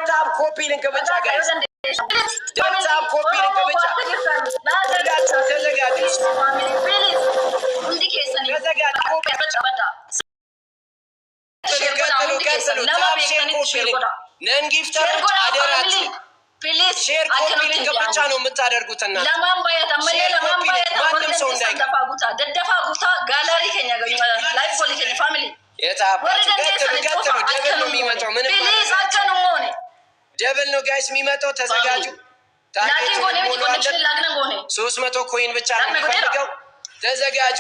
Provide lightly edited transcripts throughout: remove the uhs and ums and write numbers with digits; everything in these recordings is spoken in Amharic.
ታብ ኮፒ ሊንክ ብቻ ጋይስ ታብ ኮፒ ሊንክ ብቻ ተዘጋጁ ቀጥሉ ታብ ሼር ኮፒ ሊንክ ነን ጊፍተሮች አደራችሁ ሼር ኮፒ ሊንክ ብቻ ነው የምታደርጉትና ማንም ሰው እንዳይገባጉታ ደደፋጉታ ጋላሪ ከኛ ገኙ ላይፍ ፖሊ ከኛ ፋሚሊ የታባችሁ ቀጥሉ ደብል ነው የሚመጣው ምንም ደብል ነው ጋይስ የሚመጣው ተዘጋጁ ታርጌት ሞላለን 300 ኮይን ብቻ ነው የሚፈልገው ተዘጋጁ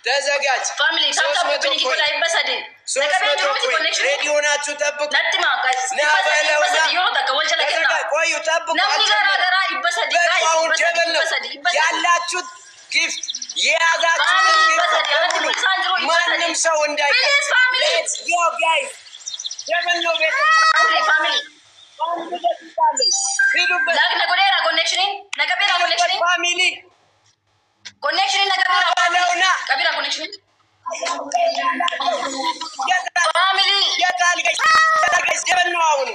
ተዘጋጅ ፋሚሊ ታታብ ኮፒ ሊንክ ላይ በሰደ ለከቤት ኮኔክሽን ሬዲ ሆናችሁ ጠብቁ ነጥማ ጋይስ ቆዩ ጠብቁ ያላችሁ ጊፍት የያዛችሁ ማንም ሰው እንዳይቀር ሌትስ ጎ ጋይስ ደብል ነው ቤት ፋሚሊ ፋሚሊ ኮኔክሽን ከቢራ ኮኔክሽን ፋሚሊ የታል ጋይስ ደብል ነው አሁን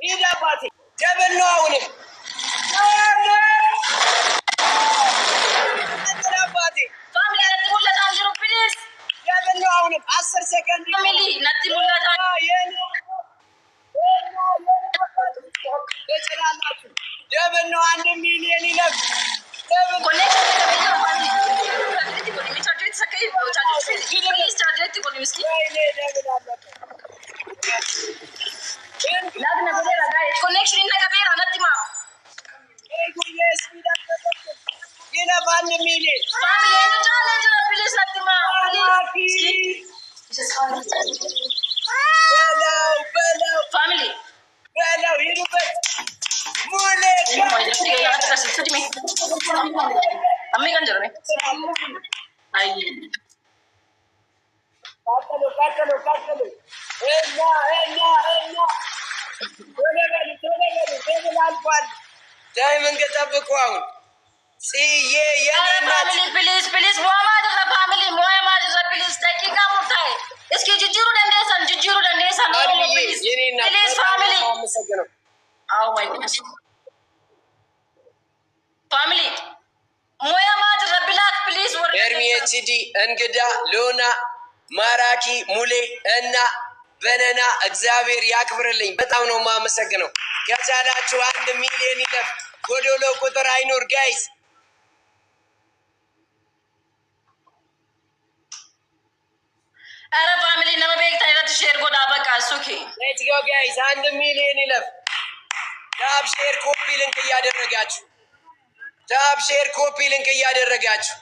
ሂድ አባቴ ደብል ነው አሁንም ፋሚሊ ነጥሙለት አንጅሩ ፕሊዝ ደብል ነው አሁንም 10 ሰከንድ ፋሚሊ ነጥሙለት ተጨናናችሁ ደብል ነው 1 ሚሊዮን ይለፍ ደብል ኮኔክሽን ኮኔክሽን ነቀበራ ነጥማ ይና ባንድ ሚሊዮን ፋሚሊ ቻሌንጅ ፕሊዝ ነጥማ በለው ፋሚሊ በለው ይሩበት ሙሌ አሜ ገንጀሮ ነው አይ ካተሎ እና ተበላልቋል ዳይመንድ ጠብቁ አሁን ሲዬ የኔና ፕሊዝ ሙሐመድ ፋሚሊ ሙሐመድ ፕሊዝ ደቂቃ ሙታይ እስኪ ጅጅሩ ደንደሰን ነው ፕሊዝ ፋሚሊ አው ማይ ጉድነስ ፋሚሊ ሙሐመድ ረብላክ ፕሊዝ ወር ኤርሚኤችዲ እንግዳ ሎና ማራኪ ሙሌ እና በነና እግዚአብሔር ያክብርልኝ በጣም ነው ማመሰግነው ከቻላችሁ 1 ሚሊዮን ይለፍ ጎዶሎ ቁጥር አይኖር ጋይስ አረ ፋሚሊ ነመቤክ ታይረት ሼር ጎዳ በቃ ሱኪ ሌትስ ጎ ጋይስ 1 ሚሊዮን ይለፍ ታብ ሼር ኮፒ ሊንክ እያደረጋችሁ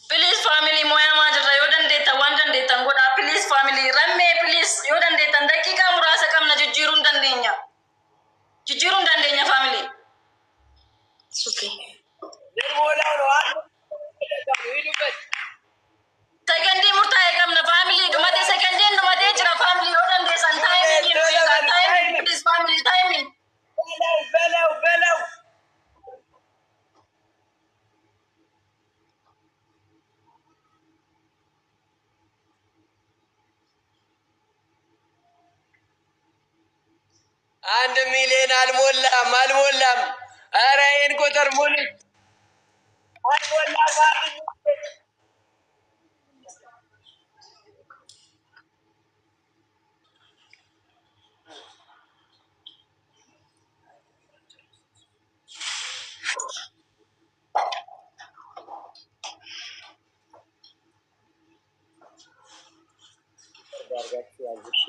ፕሊዝ ፋሚሊ ሞያ ማጅራ yodandeeta wandandeeta ngoda ፕሊዝ ፋሚሊ ረሜ ፕሊዝ yodandeeta ደቂቃ ሙራሰ ቀምነ ጅጅሩን ደንደኛ ፋሚሊ ሱኪ ደሞላው ነው ይዱበት ሰከንዲ ሙርታ የቀምነ ፋሚሊ ድመቴ ሰከንዲ ድመቴ ጭራ ፋሚሊ yodandeesan ታይሚንግ ፕሊዝ ፋሚሊ ታይሚንግ በለው አንድ ሚሊዮን አልሞላም ኧረ ይሄን ቁጥር ሙሉ አልሞላም dargaችሁ ያልሽ